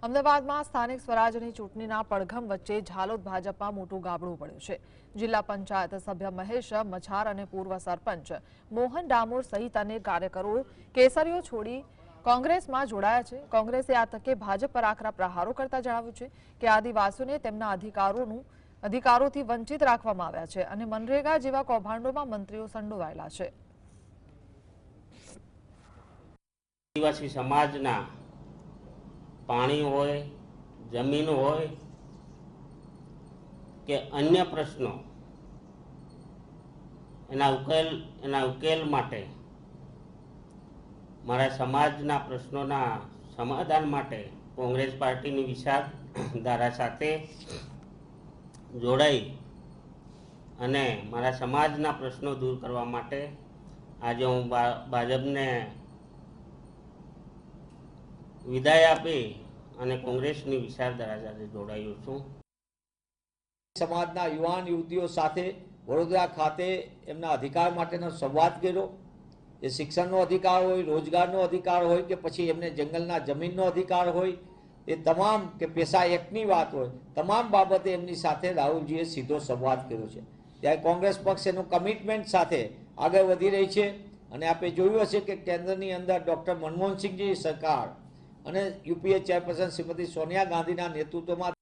અમદાવાદમાં સ્થાનિક સ્વરાજની ચૂંટણીના પડઘમ વચ્ચે ઝાલોદ ભાજપમાં મોટું ગાબડું પડ્યું છે। જિલ્લા પંચાયત સભ્ય મહેશ મછાર અને પૂર્વ સરપંચ મોહન ડામોર સહિત અનેક કાર્યકરો કેસરીઓ છોડી કોંગ્રેસમાં જોડાયા છે। કોંગ્રેસે આ તકે ભાજપ પર આકરા પ્રહારો કરતા જણાવ્યું છે કે આદિવાસીઓને તેમના અધિકારોથી વંચિત રાખવામાં આવ્યા છે અને મનરેગા જેવા કૌભાંડોમાં મંત્રીઓ સંડોવાયેલા છે। આદિવાસી સમાજના પાણી હોય, જમીન હોય કે અન્ય પ્રશ્નો એના ઉકેલ માટે મારા સમાજના પ્રશ્નોના સમાધાન માટે કોંગ્રેસ પાર્ટીની વિચારધારા સાથે જોડાઈ અને મારા સમાજના પ્રશ્નો દૂર કરવા માટે આજે હું ભાજપને વિદાય આપી અને કોંગ્રેસની વિચારધારા સાથે જોડાયો છું। સમાજના યુવાન યુવતીઓ સાથે વડોદરા ખાતે એમના અધિકાર માટેનો સંવાદ કર્યો। એ શિક્ષણનો અધિકાર હોય, રોજગારનો અધિકાર હોય કે પછી એમને જંગલના જમીનનો અધિકાર હોય, એ તમામ કે પેશા એક્ટની વાત હોય, તમામ બાબતે એમની સાથે રાહુલજીએ સીધો સંવાદ કર્યો છે। ત્યારે કોંગ્રેસ પક્ષ એનું કમિટમેન્ટ સાથે આગળ વધી રહી છે અને આપણે જોયું હશે કે કેન્દ્રની અંદર ડૉક્ટર મનમોહનસિંહજી સરકાર અને યુપીએ ચેરપર્સન શ્રીમતી સોનિયા ગાંધીના નેતૃત્વમાં